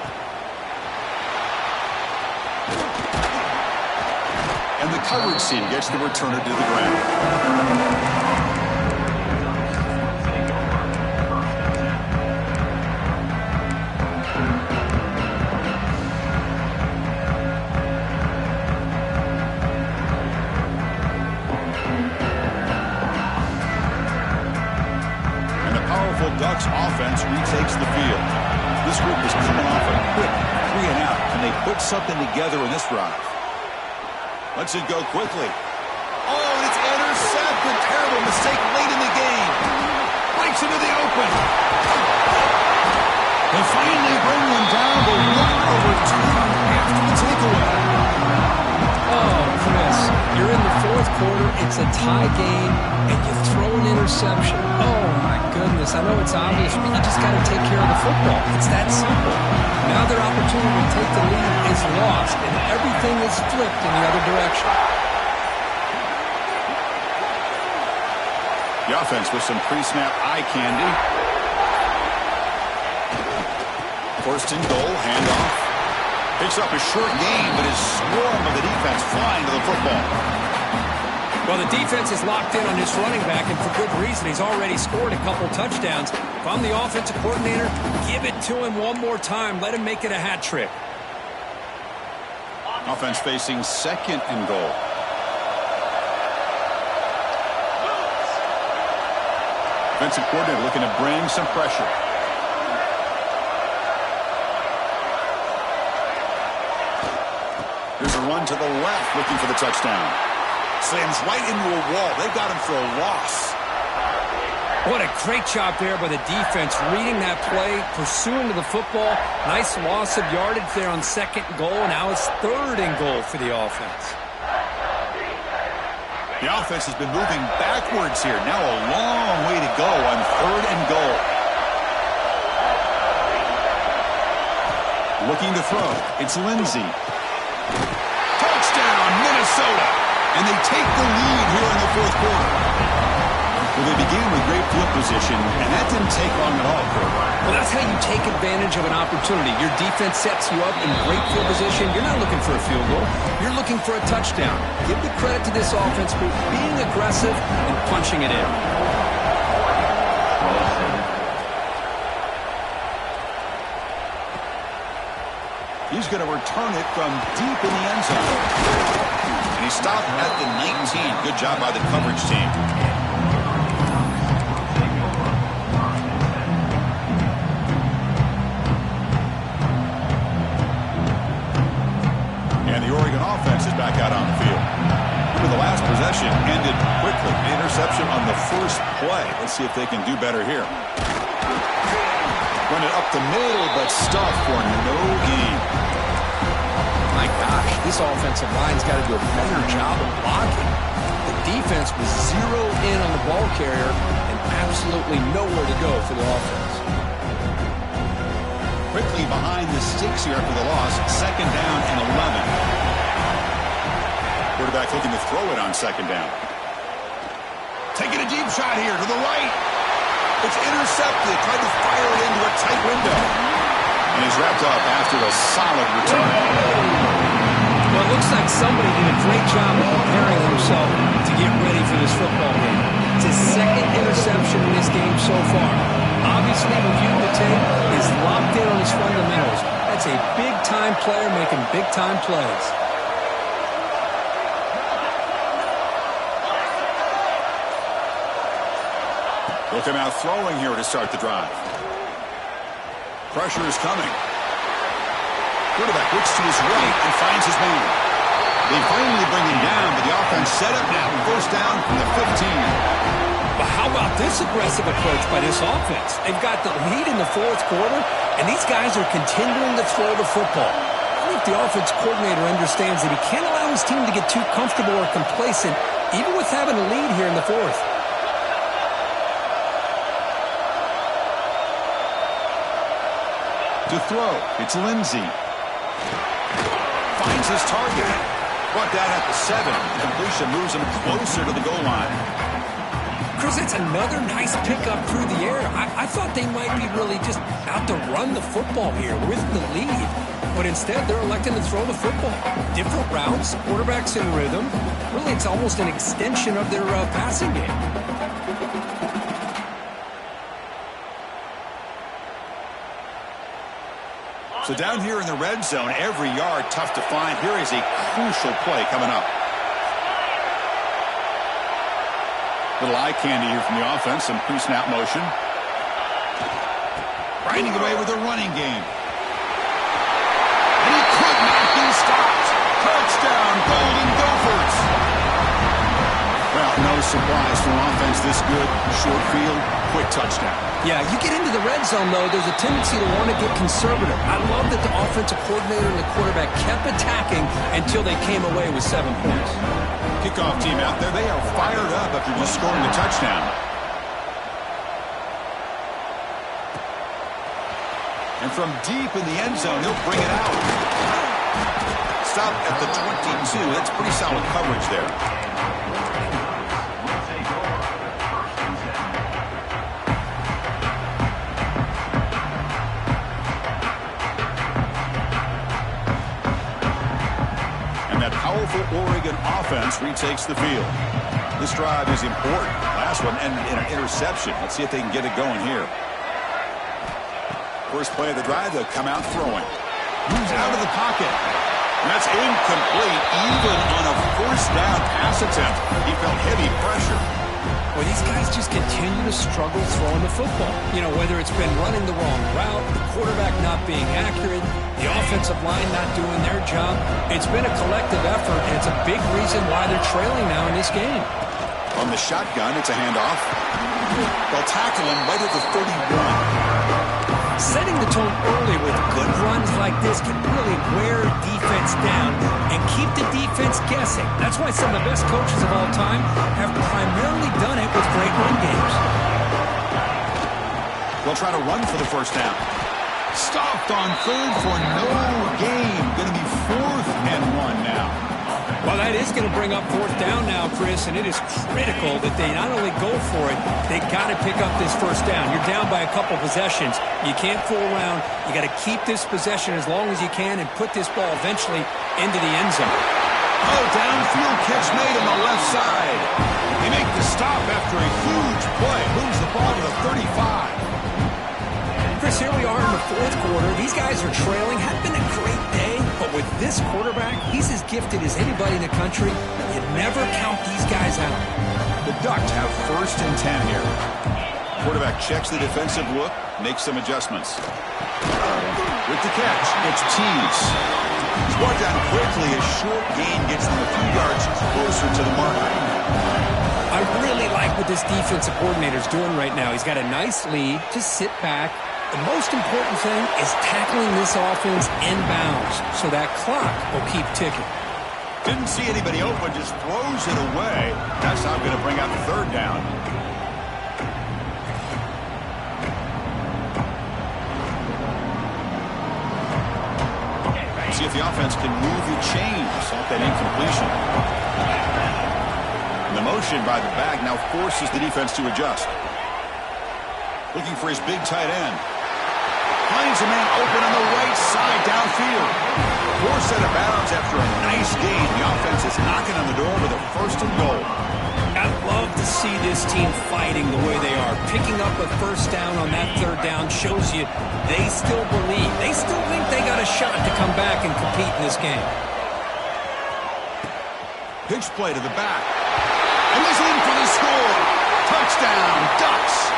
And the coverage team gets the returner to the ground. Ducks offense retakes the field. This group is coming off a quick 3 and out. Can they put something together in this drive? Lets it go quickly. Oh, and it's intercepted. Terrible mistake late in the game. Breaks into the open. They finally bring them down to 1 overtime after the takeaway. Oh, Chris, you're in the fourth quarter. It's a tie game, and you throw an interception. Oh, my goodness. I know it's obvious, but you just got to take care of the football. It's that simple. Now their opportunity to take the lead is lost, and everything is flipped in the other direction. The offense with some pre-snap eye candy. First and goal, handoff. Picks up a short gain, but his swarm of the defense flying to the football. Well, the defense is locked in on this running back, and for good reason. He's already scored a couple touchdowns. If I'm the offensive coordinator, give it to him one more time. Let him make it a hat trick. Offense facing second and goal. Defensive coordinator looking to bring some pressure. Here's a run to the left, looking for the touchdown. Slams right into a wall. They've got him for a loss. What a great job there by the defense, reading that play, pursuing to the football. Nice loss of yardage there on second and goal. Now it's third and goal for the offense. The offense has been moving backwards here. Now a long way to go on third and goal. Looking to throw. It's Lindsey. Touchdown, Minnesota. And they take the lead here in the fourth quarter. Well, they began with great field position, and that didn't take long at all, Kurt. Well, that's how you take advantage of an opportunity. Your defense sets you up in great field position. You're not looking for a field goal. You're looking for a touchdown. Give the credit to this offense for being aggressive and punching it in. He's going to return it from deep in the end zone. And he stopped at the 19. Good job by the coverage team. And the Oregon offense is back out on the field. The last possession ended quickly. The interception on the first play. Let's see if they can do better here. Run it up the middle, but stuffed for no gain. My gosh, this offensive line's got to do a better job of blocking. The defense was zeroed in on the ball carrier and absolutely nowhere to go for the offense. Quickly behind the sticks here after the loss. Second down and 11. Quarterback looking to throw it on second down. Taking a deep shot here to the right. It's intercepted. Tried to fire it into a tight window. And he's wrapped up after a solid return. Well, it looks like somebody did a great job of preparing himself to get ready for this football game. It's his second interception in this game so far. Obviously, reviewing the tape, is locked in on his fundamentals. That's a big-time player making big-time plays. Look him out throwing here to start the drive. Pressure is coming. Quarterback looks to his right and finds his man. They finally bring him down, but the offense set up now. First down from the 15. But how about this aggressive approach by this offense? They've got the lead in the fourth quarter, and these guys are continuing to throw the football. I think the offense coordinator understands that he can't allow his team to get too comfortable or complacent, even with having a lead here in the fourth. To throw, it's Lindsey. Finds his target. Brought down at the 7. Completion moves him closer to the goal line. Chris, it's another nice pickup through the air. I thought they might be really just out to run the football here with the lead. But instead, they're electing to throw the football. Different routes, quarterbacks in rhythm. Really, it's almost an extension of their passing game. So down here in the red zone, every yard tough to find. Here is a crucial play coming up. Little eye candy here from the offense, some pre-snap motion. Grinding away with a running game. And he could not be stopped. Touchdown, Golden Gophers. Well, no surprise for an offense this good. Short field, quick touchdown. Yeah, you get into the red zone, though, there's a tendency to want to get conservative. I love that the offensive coordinator and the quarterback kept attacking until they came away with 7 points. Kickoff team out there, they are fired up after just scoring a touchdown. And from deep in the end zone, he'll bring it out. Stop at the 22. That's pretty solid coverage there. Powerful Oregon offense retakes the field. This drive is important. Last one ended in an interception. Let's see if they can get it going here. First play of the drive, they'll come out throwing. Moves out of the pocket. And that's incomplete. Even on a first down pass attempt, he felt heavy pressure. Well, these guys just continue to struggle throwing the football. You know, whether it's been running the wrong route, the quarterback not being accurate, the offensive line not doing their job. It's been a collective effort, and it's a big reason why they're trailing now in this game. On the shotgun, it's a handoff. They'll tackle him right at the 31. Setting the tone early with good runs like this can really wear defense down and keep the defense guessing. That's why some of the best coaches of all time have primarily done it with great run games. They'll try to run for the first down. Stopped on third for no gain. Going to be 4th and 1 now. Well, that is going to bring up 4th down now, Chris, and it is critical that they not only go for it, they got to pick up this first down. You're down by a couple possessions. You can't fool around. You got to keep this possession as long as you can and put this ball eventually into the end zone. Oh, downfield catch made on the left side. They make the stop after a huge play. Moves the ball to the 35. Chris, here we are in the 4th quarter. These guys are trailing. Had been a great day, but with this quarterback, he's as gifted as anybody in the country. You never count these guys out. The Ducks have 1st and 10 here. Quarterback checks the defensive look, makes some adjustments. With the catch, it's Tees. He's brought down quickly. A short gain gets them a few yards closer to the marker. I really like what this defensive coordinator is doing right now. He's got a nice lead. Just sit back. The most important thing is tackling this offense inbounds so that clock will keep ticking. Didn't see anybody open, just throws it away. That's how I'm going to bring out the 3rd down. See if the offense can move the chains off that incompletion. And the motion by the back now forces the defense to adjust. Looking for his big tight end. Finds a man open on the right side downfield. 4 set of bounds after a nice gain. The offense is knocking on the door with a 1st and goal. I love to see this team fighting the way they are. Picking up a first down on that 3rd down shows you they still believe. They still think they got a shot to come back and compete in this game. Pitch play to the back. And he's in for the score. Touchdown, Ducks.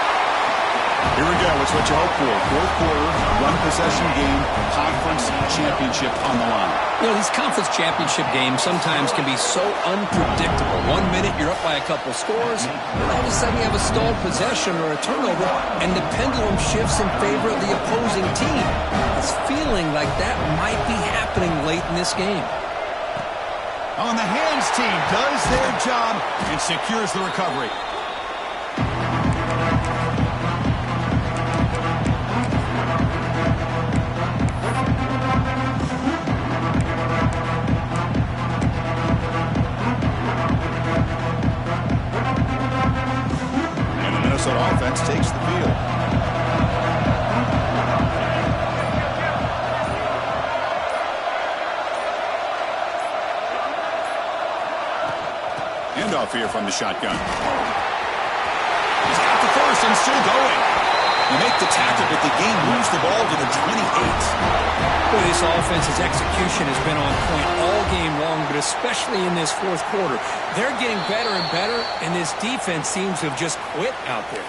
Here we go. It's what you hope for. 4th quarter, 1-possession game, conference championship on the line. You know, these conference championship games sometimes can be so unpredictable. 1 minute you're up by a couple scores, and all of a sudden you have a stalled possession or a turnover, and the pendulum shifts in favor of the opposing team. It's feeling like that might be happening late in this game. On the hands team does their job and secures the recovery. offense takes the field. Handoff here from the shotgun. He's got the first and still going. You make the tackle, but the game moves the ball to the 28. Boy, this offense's execution has been on point all game long, but especially in this fourth quarter. They're getting better and better, and this defense seems to have just quit out there.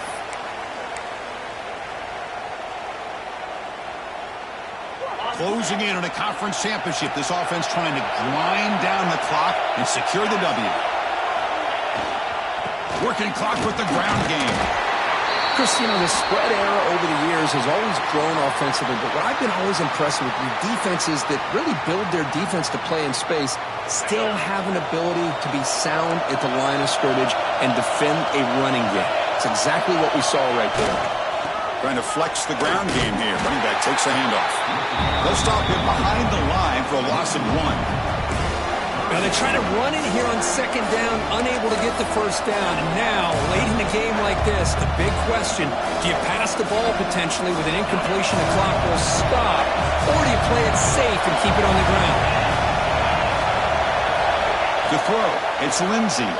Closing in on a conference championship, this offense trying to grind down the clock and secure the W. Working clock with the ground game. Chris, you know, the spread era over the years has always grown offensively, but what I've been always impressed with defenses that really build their defense to play in space still have an ability to be sound at the line of scrimmage and defend a running game. It's exactly what we saw right there. Trying to flex the ground game here. Running back takes the handoff. They'll stop him behind the line for a loss of 1. Now they try to run it here on second down, unable to get the first down. And now, late in a game like this, the big question, do you pass the ball potentially with an incompletion, the clock will stop, or do you play it safe and keep it on the ground? To throw, it's Lindsey.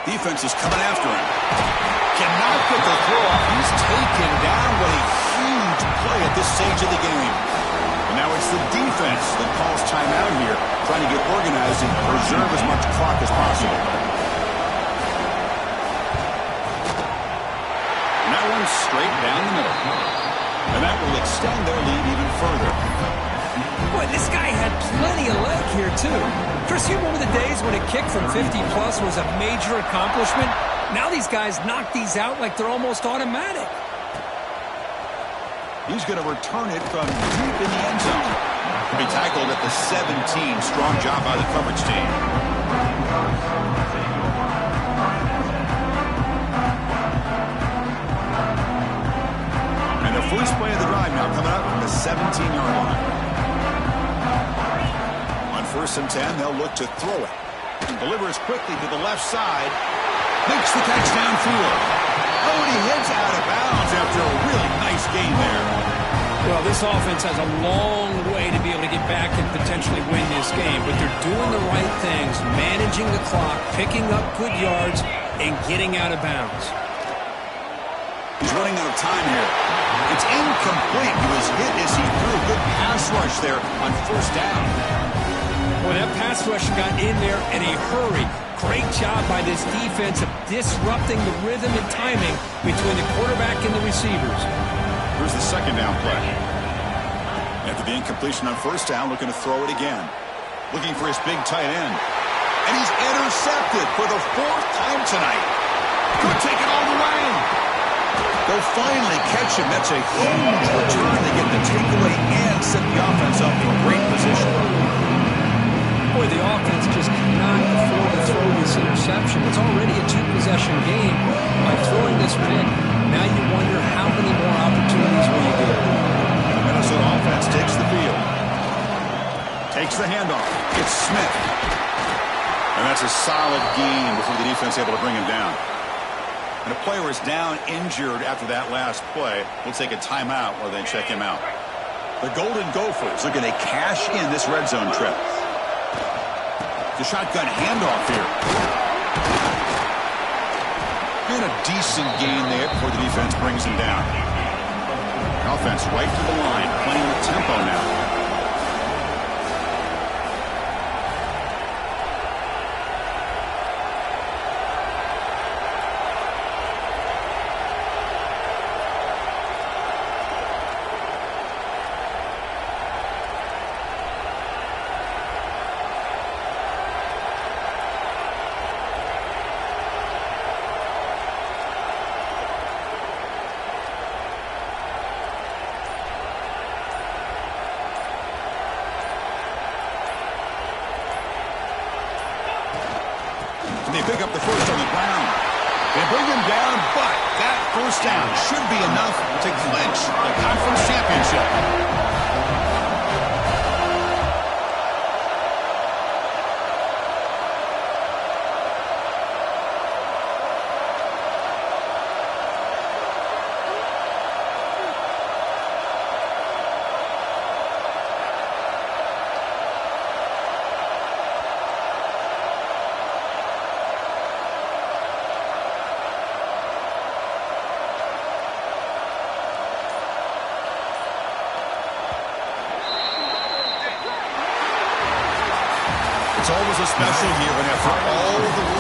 Defense is coming after him. Cannot get the throw off. He's taken down. What a huge play at this stage of the game. And now it's the defense that calls timeout here, trying to get organized and preserve as much clock as possible. And that one's straight down the middle. And that will extend their lead even further. Boy, this guy had plenty of leg here, too. Chris, you remember the days when a kick from 50-plus was a major accomplishment? Now these guys knock these out like they're almost automatic. He's going to return it from deep in the end zone. He'll be tackled at the 17. Strong job by the coverage team. And the first play of the drive now coming up from the 17-yard line. On 1st and 10, they'll look to throw it. Delivers quickly to the left side. Makes the catch downfield. Oh, and he heads out of bounds after a really nice gain there. Well, this offense has a long way to be able to get back and potentially win this game, but they're doing the right things, managing the clock, picking up good yards, and getting out of bounds. He's running out of time here. It's incomplete. He was hit as he threw a good pass rush there on 1st down. Boy, that pass rush got in there in a hurry. Great job by this defense of disrupting the rhythm and timing between the quarterback and the receivers. Here's the 2nd down play. After the incompletion on 1st down, looking to throw it again. Looking for his big tight end. And he's intercepted for the 4th time tonight. Could take it all the way. They'll finally catch him. That's a huge return. They get the takeaway and set the offense up in great position. Boy, the offense just cannot afford to throw this interception. It's already a 2-possession game. By throwing this pick, now you wonder how many more opportunities will you get. The Minnesota offense takes the field. Takes the handoff. It's Smith. And that's a solid gain before the defense able to bring him down. And a player is down injured after that last play. We'll take a timeout while they check him out. The Golden Gophers looking to cash in this red zone trip. The shotgun handoff here. And a decent gain there before the defense brings him down. Offense right to the line, playing with tempo now. They pick up the first on the ground. They bring him down, but that 1st down should be enough to clinch the conference championship. special here, and after all the